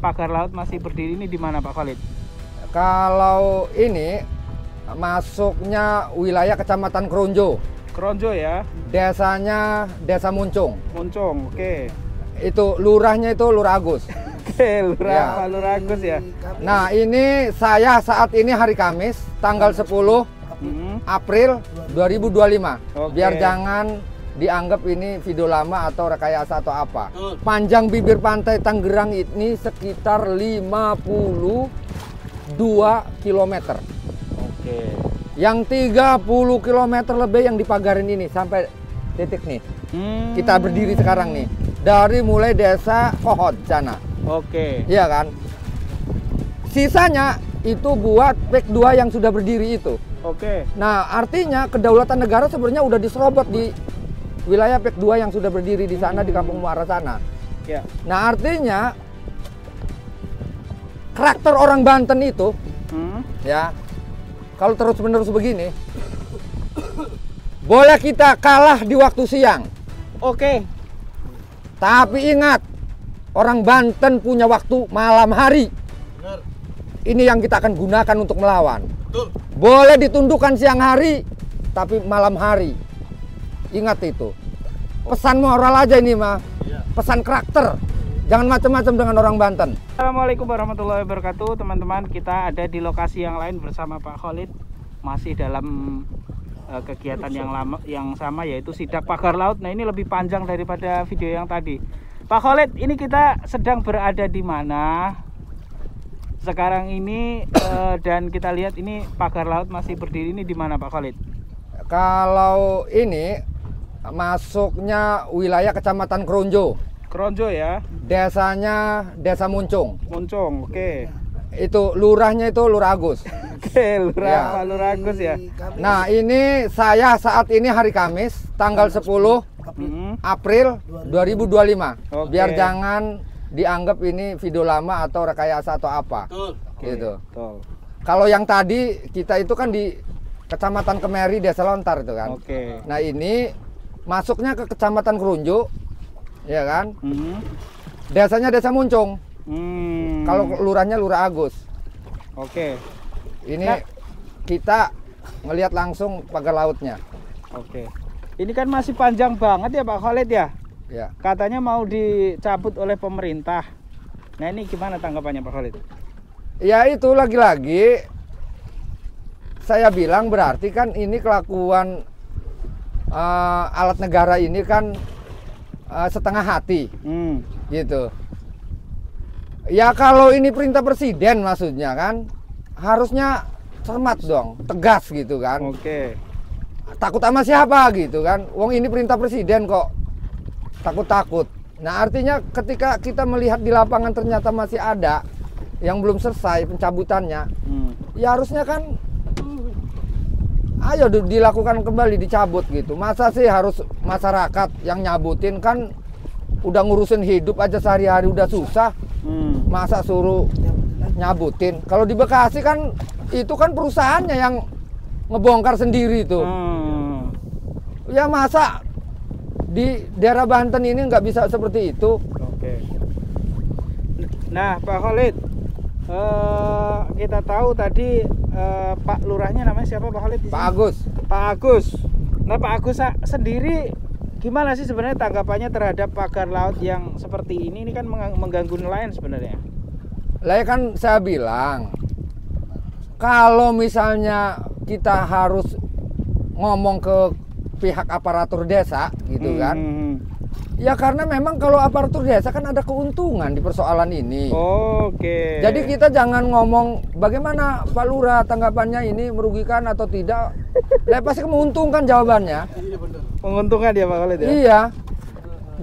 pagar laut masih berdiri ini di mana Pak Khalid? Kalau ini masuknya wilayah Kecamatan Kronjo. Kronjo ya? Desanya Desa Muncung. Muncung, oke. Itu lurahnya itu Lurah Agus. Oke, Lurah Agus ya. Nah, ini saya saat ini hari Kamis, tanggal 10 April 2025. Oke. Biar jangan dianggap ini video lama atau rekayasa atau apa. Panjang bibir pantai Tangerang ini sekitar 52 km. Oke. Yang 30 km lebih yang dipagarin ini sampai titik nih. Kita berdiri sekarang nih. Dari mulai desa Kohod sana. Oke. Iya kan? Sisanya itu buat PEK 2 yang sudah berdiri itu. Oke. Nah, artinya kedaulatan negara sebenarnya udah diserobot di wilayah PEK 2 yang sudah berdiri di sana di Kampung Muara sana. Ya. Nah, artinya karakter orang Banten itu ya, kalau terus-menerus begini boleh kita kalah di waktu siang. Oke. Tapi ingat, orang Banten punya waktu malam hari. Benar. Ini yang kita akan gunakan untuk melawan. Betul. Boleh ditundukkan siang hari, tapi malam hari. Ingat itu. Pesan moral aja ini mah. Iya. Pesan karakter. Jangan macam-macam dengan orang Banten. Assalamualaikum warahmatullahi wabarakatuh, teman-teman. Kita ada di lokasi yang lain bersama Pak Khalid, masih dalam kegiatan yang sama, yaitu sidak pagar laut. Nah, ini lebih panjang daripada video yang tadi. Pak Khalid, ini kita sedang berada di mana sekarang ini, dan kita lihat ini pagar laut masih berdiri ini di mana Pak Khalid? Kalau ini masuknya wilayah Kecamatan Kronjo. Kronjo ya? Desanya Desa Muncung. Muncung, oke. Itu lurahnya itu Lurah Agus. Oke, Lurah Agus ya. Nah, ini saya saat ini hari Kamis, tanggal 10 April 2025. Oke. Biar jangan dianggap ini video lama atau rekayasa atau apa. Betul. Gitu. Betul. Kalau yang tadi kita itu kan di Kecamatan Kemeri, Desa Lontar itu kan. Oke. Nah, ini masuknya ke Kecamatan Kerunju, ya kan? Desanya Desa Muncung. Kalau lurahnya Lurah Agus. Oke. Ini Nah, kita ngelihat langsung pagar lautnya. oke. Ini kan masih panjang banget ya Pak Khalid ya? Ya. Katanya mau dicabut oleh pemerintah. Nah, ini gimana tanggapannya Pak Khalid? Ya itu lagi-lagi saya bilang berarti kan ini kelakuan alat negara ini kan setengah hati, gitu. Ya kalau ini perintah presiden maksudnya kan harusnya cermat dong, tegas gitu kan. Oke. Takut sama siapa gitu kan? Wong ini perintah presiden kok takut-takut. Nah, artinya ketika kita melihat di lapangan ternyata masih ada yang belum selesai pencabutannya, ya harusnya kan ayo dilakukan kembali, dicabut gitu. Masa sih harus masyarakat yang nyabutin? Kan udah ngurusin hidup aja sehari-hari udah susah, masa suruh nyabutin? Kalau di Bekasi kan itu kan perusahaannya yang ngebongkar sendiri tuh. Ya masa di daerah Banten ini nggak bisa seperti itu? Oke. Nah, Pak Khalid, kita tahu tadi Pak Lurahnya namanya siapa Pak Khalid? Pak Agus. Pak Agus. Nah, Pak Agus sendiri gimana sih sebenarnya tanggapannya terhadap pagar laut yang seperti ini? Ini kan mengganggu nelayan sebenarnya. Lah kan saya bilang, kalau misalnya kita harus ngomong ke pihak aparatur desa gitu kan, ya karena memang kalau aparatur desa kan ada keuntungan di persoalan ini. Oke. Jadi kita jangan ngomong bagaimana Pak Lurah tanggapannya ini merugikan atau tidak. Lah pasti menguntungkan jawabannya. Menguntungkan ya Pak Khalid ya? Iya.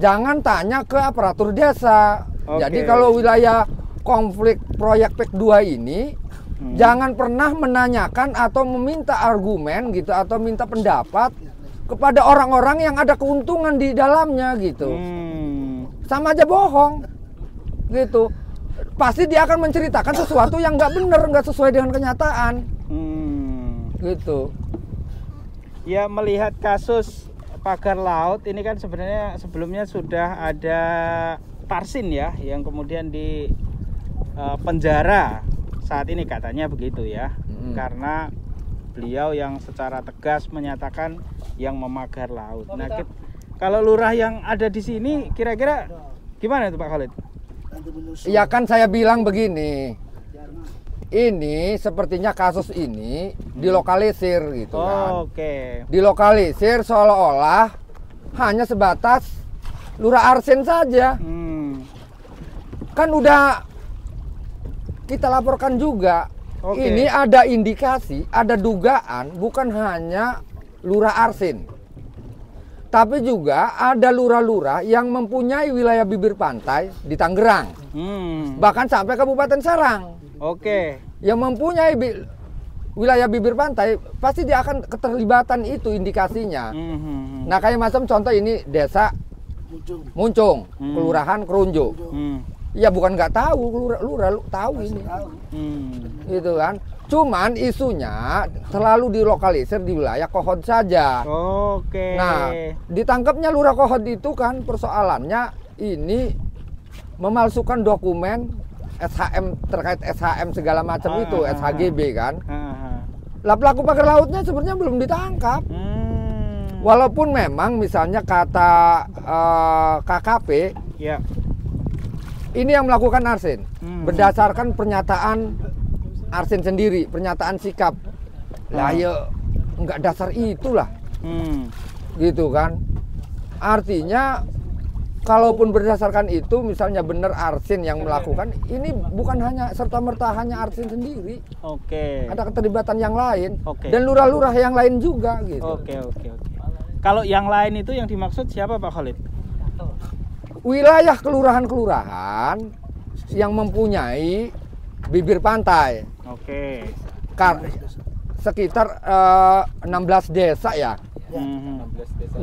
Jangan tanya ke aparatur desa. Oke. Jadi kalau wilayah konflik proyek PEK 2 ini jangan pernah menanyakan atau meminta argumen gitu atau minta pendapat kepada orang-orang yang ada keuntungan di dalamnya gitu. Sama aja bohong gitu. Pasti dia akan menceritakan sesuatu yang nggak benar, nggak sesuai dengan kenyataan. Gitu. Ya, melihat kasus pagar laut ini kan sebenarnya sebelumnya sudah ada Tarsin ya, yang kemudian penjara saat ini, katanya begitu ya. Mm-mm. Karena beliau yang secara tegas menyatakan yang memagar laut. Nah, kalau lurah yang ada di sini kira-kira gimana itu Pak Khalid? Ya kan saya bilang begini, ini sepertinya kasus ini dilokalisir gitu kan. Oke. Dilokalisir seolah-olah hanya sebatas Lurah Arsen saja. Kan udah kita laporkan juga. Oke. Ini ada indikasi, ada dugaan bukan hanya Lurah Arsen, tapi juga ada lurah-lurah yang mempunyai wilayah bibir pantai di Tangerang, bahkan sampai Kabupaten Serang. Oke. Yang mempunyai wilayah bibir pantai pasti dia akan keterlibatan itu indikasinya. Nah kayak macam contoh ini desa Muncung, kelurahan Kerunjo. Ya bukan nggak tahu, lurah tahu ini, gitu kan. Cuman isunya terlalu dilokalisir di wilayah Kohod saja. Oke. Nah, ditangkapnya Lurah Kohod itu kan persoalannya ini memalsukan dokumen SHM terkait SHM segala macam itu, SHGB kan. Lah pelaku pagar lautnya sebenarnya belum ditangkap. Walaupun memang misalnya kata KKP, ya. Ini yang melakukan Arsen berdasarkan pernyataan Arsen sendiri, pernyataan sikap. Lah ya nggak dasar itulah, gitu kan. Artinya kalaupun berdasarkan itu, misalnya benar Arsen yang melakukan, ini bukan hanya serta-merta hanya Arsen sendiri. Oke. Ada keterlibatan yang lain, Oke. dan lurah-lurah yang lain juga, gitu. Oke. Kalau yang lain itu yang dimaksud siapa Pak Khalid? Wilayah kelurahan-kelurahan yang mempunyai bibir pantai. Oke. Sekitar 16 desa ya. 16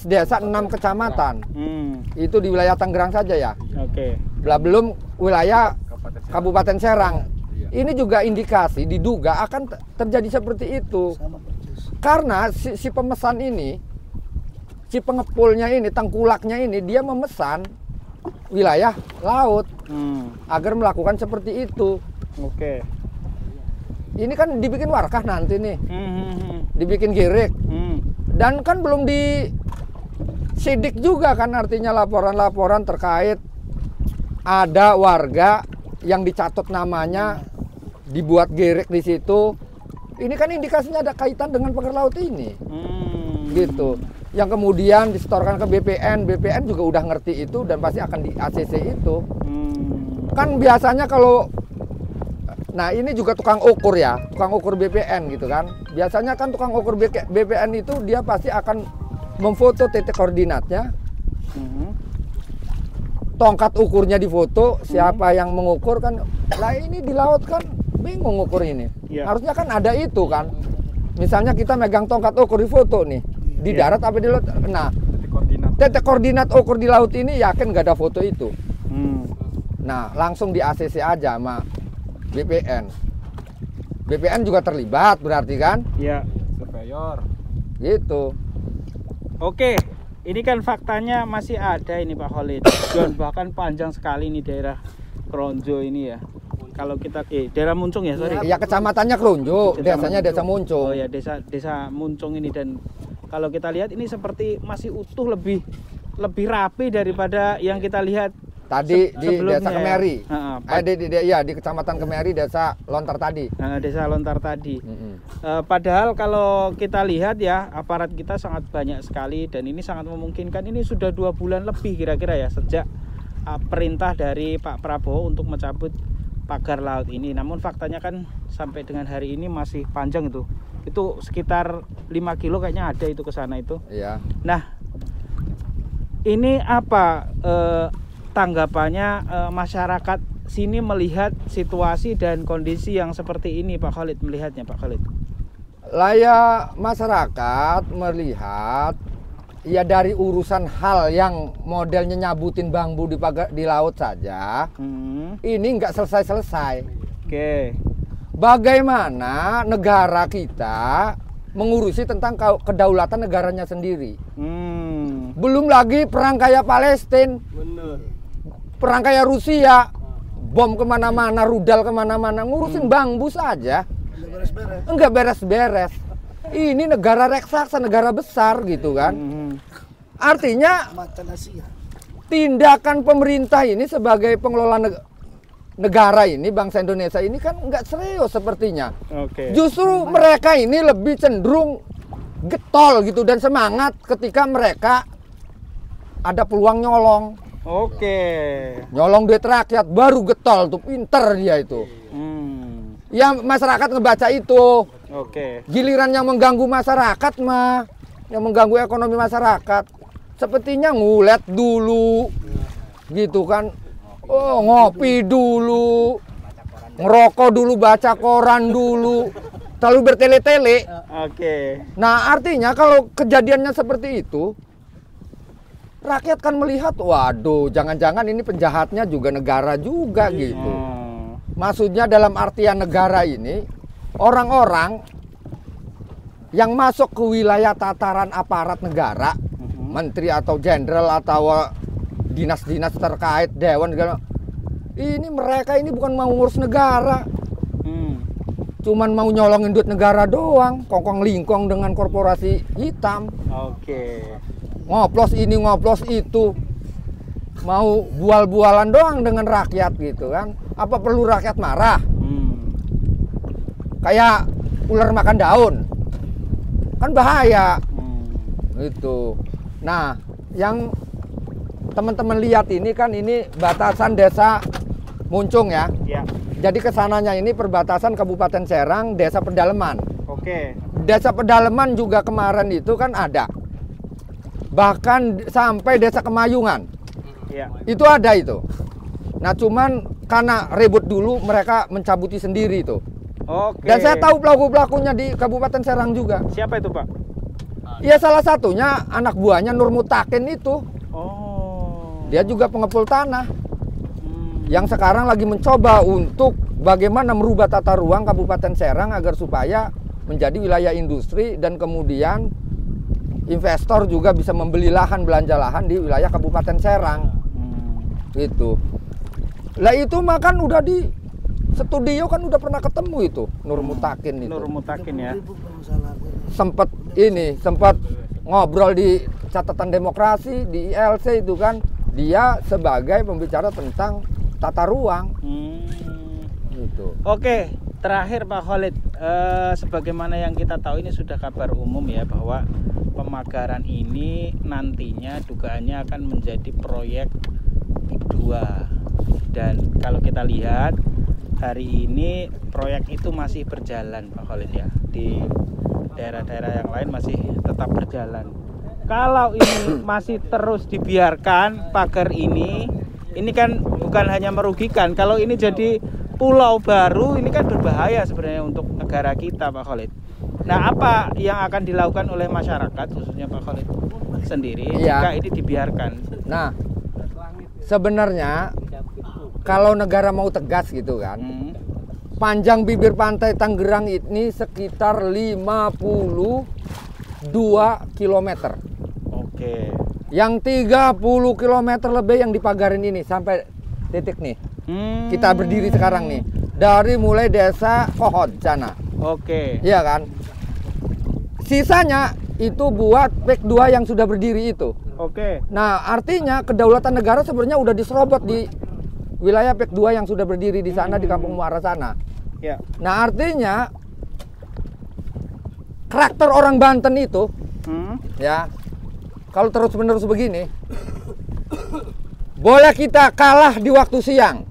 desa, 6 kecamatan. Itu di wilayah Tangerang saja ya. Oke. Belum wilayah Kabupaten Serang. Ini juga indikasi diduga akan terjadi seperti itu. Karena si pemesan ini, si pengepulnya ini, tengkulaknya ini, dia memesan wilayah laut agar melakukan seperti itu. Oke. Ini kan dibikin warkah nanti nih, dibikin girik, dan kan belum disidik juga kan, artinya laporan-laporan terkait ada warga yang dicatat namanya, dibuat girik di situ. Ini kan indikasinya ada kaitan dengan pagar laut ini, gitu. Yang kemudian disetorkan ke BPN juga udah ngerti itu dan pasti akan di ACC itu. Kan biasanya kalau, nah ini juga tukang ukur ya, tukang ukur BPN gitu kan. Biasanya kan tukang ukur BPN itu dia pasti akan memfoto titik koordinatnya, tongkat ukurnya difoto, siapa yang mengukur kan. Lah ini di laut kan bingung ukur ini. Harusnya kan ada itu kan. Misalnya kita megang tongkat ukur di foto nih, di darat apa di laut. Nah, titik koordinat ukur di laut ini yakin nggak ada foto itu. Nah, langsung di ACC aja sama BPN. BPN juga terlibat berarti kan? Iya. Surveyor. Gitu. Oke, ini kan faktanya masih ada ini Pak Khalid. Dan bahkan panjang sekali ini daerah Kronjo ini ya. Kalau kita daerah Muncung ya, sorry. Ya kecamatannya Kronjo, desanya Desa Muncung. Oh ya, desa Muncung ini, dan kalau kita lihat ini seperti masih utuh, lebih rapi daripada yang kita lihat tadi di Desa ya. Kemeri. Di Kecamatan Kemeri, Desa Lontar tadi. Desa Lontar tadi. Padahal kalau kita lihat ya, aparat kita sangat banyak sekali, dan ini sangat memungkinkan ini sudah 2 bulan lebih kira-kira ya sejak perintah dari Pak Prabowo untuk mencabut pagar laut ini. Namun faktanya kan sampai dengan hari ini masih panjang itu. Itu sekitar 5 kilo kayaknya ada itu ke sana itu. Iya. Nah, ini apa tanggapannya masyarakat sini melihat situasi dan kondisi yang seperti ini Pak Khalid, melihatnya Pak Khalid? Layak masyarakat melihat ya dari urusan hal yang modelnya nyabutin bambu di laut saja, ini nggak selesai-selesai. Oke. Bagaimana negara kita mengurusi tentang kedaulatan negaranya sendiri? Belum lagi perang kayak Palestina, perang kayak Rusia, bom kemana-mana, rudal kemana-mana, ngurusin bambu saja. Enggak beres-beres. Ini negara raksasa, negara besar gitu kan. Artinya tindakan pemerintah ini sebagai pengelola negara ini, bangsa Indonesia ini kan nggak serius sepertinya. Justru mereka ini lebih cenderung getol gitu dan semangat ketika mereka ada peluang nyolong. Nyolong duit rakyat baru getol tuh, pinter dia itu. Ya masyarakat ngebaca itu. Giliran yang mengganggu masyarakat mah, yang mengganggu ekonomi masyarakat, sepertinya ngulet dulu, gitu kan. Oh, ngopi dulu, ngerokok dulu, baca koran dulu, terlalu bertele-tele. Nah, artinya kalau kejadiannya seperti itu, rakyat kan melihat, waduh, jangan-jangan ini penjahatnya juga negara juga gitu. Maksudnya dalam artian negara ini, orang-orang yang masuk ke wilayah tataran aparat negara, menteri atau jenderal atau dinas-dinas terkait, dewan segala, ini mereka ini bukan mau ngurus negara, cuman mau nyolongin duit negara doang, kongkong lingkong dengan korporasi hitam. Ngoplos ini ngoplos itu, mau bual-bualan doang dengan rakyat gitu kan. Apa perlu rakyat marah? Kayak ular makan daun, kan bahaya gitu. Nah, yang teman-teman lihat ini kan, ini batasan desa Muncung ya. Jadi kesananya ini perbatasan Kabupaten Serang, desa Pedaleman. Desa Pedaleman juga kemarin itu kan ada. Bahkan sampai desa Kemayungan. Itu ada itu. Nah, cuman karena ribut dulu mereka mencabuti sendiri itu. Dan saya tahu pelaku-pelakunya di Kabupaten Serang juga. Siapa itu, Pak? Ya salah satunya anak buahnya Nur Mutakin itu. Dia juga pengepul tanah. Yang sekarang lagi mencoba untuk bagaimana merubah tata ruang Kabupaten Serang agar supaya menjadi wilayah industri dan kemudian investor juga bisa membeli lahan, belanja lahan di wilayah Kabupaten Serang. Gitu. Lah itu makan udah di studio kan udah pernah ketemu itu Nur Mutakin itu. Nur Mutakin ya. Sempat ngobrol di catatan demokrasi di ILC itu kan, dia sebagai pembicara tentang tata ruang. Gitu. Oke, terakhir Pak Khalid, sebagaimana yang kita tahu ini sudah kabar umum ya bahwa pemagaran ini nantinya dugaannya akan menjadi proyek PIK 2. Dan kalau kita lihat hari ini proyek itu masih berjalan Pak Khalid ya, di daerah-daerah yang lain masih tetap berjalan. Kalau ini masih terus dibiarkan pagar ini kan bukan hanya merugikan. Kalau ini jadi pulau baru, ini kan berbahaya sebenarnya untuk negara kita Pak Khalid. Nah, apa yang akan dilakukan oleh masyarakat khususnya Pak Khalid sendiri jika ini dibiarkan? Nah, sebenarnya kalau negara mau tegas gitu kan, panjang bibir pantai Tangerang ini sekitar 52 km. Yang 30 km lebih yang dipagarin ini sampai titik nih. Kita berdiri sekarang nih. Dari mulai desa Kohod sana. Iya kan? Sisanya itu buat PIK 2 yang sudah berdiri itu. Nah, artinya kedaulatan negara sebenarnya udah diserobot di wilayah PIK 2 yang sudah berdiri di sana di Kampung Muara sana. Nah, artinya karakter orang Banten itu ya, kalau terus-menerus begini, boleh kita kalah di waktu siang.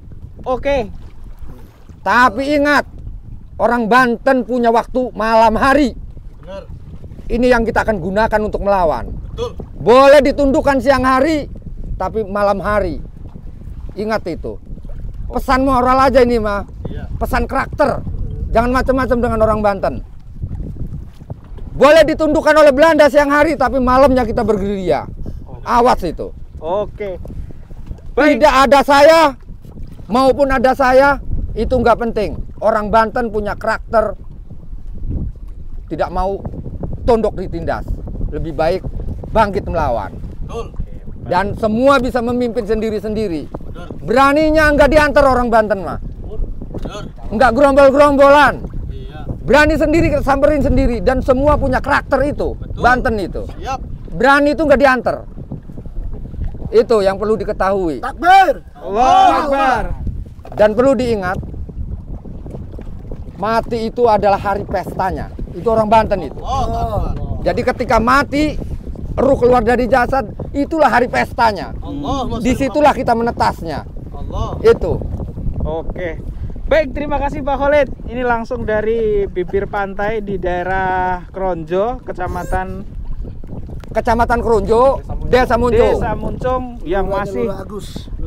Tapi ingat, orang Banten punya waktu malam hari. Ini yang kita akan gunakan untuk melawan. Boleh ditundukkan siang hari, tapi malam hari. Ingat itu. Pesan moral aja ini mah. Pesan karakter. Jangan macam-macam dengan orang Banten. Boleh ditundukkan oleh Belanda siang hari, tapi malamnya kita bergerilya. Awas itu. Tidak ada saya maupun ada saya, itu nggak penting. Orang Banten punya karakter, tidak mau tunduk ditindas. Lebih baik bangkit melawan. Dan semua bisa memimpin sendiri-sendiri. Beraninya nggak diantar orang Banten mah. Nggak gerombol-gerombolan. Berani sendiri, samperin sendiri. Dan semua punya karakter itu. Banten itu. Berani itu nggak diantar. Itu yang perlu diketahui. Takbir. Allahu Akbar. Dan perlu diingat, mati itu adalah hari pestanya. Itu orang Banten itu. Jadi ketika mati, ruh keluar dari jasad, itulah hari pestanya. Disitulah kita menetasnya. Itu. Oke. Baik, terima kasih Pak Khalid. Ini langsung dari bibir pantai di daerah Kronjo, Kecamatan Kronjo, Desa Muncung. Desa Muncung yang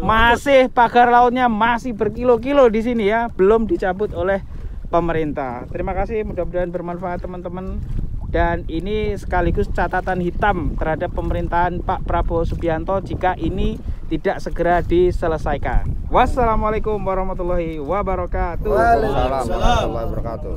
masih pagar lautnya masih berkilo-kilo di sini ya, belum dicabut oleh pemerintah. Terima kasih, mudah-mudahan bermanfaat teman-teman. Dan ini sekaligus catatan hitam terhadap pemerintahan Pak Prabowo Subianto jika ini tidak segera diselesaikan. Wassalamualaikum warahmatullahi wabarakatuh. Waalaikumsalam warahmatullahi wabarakatuh.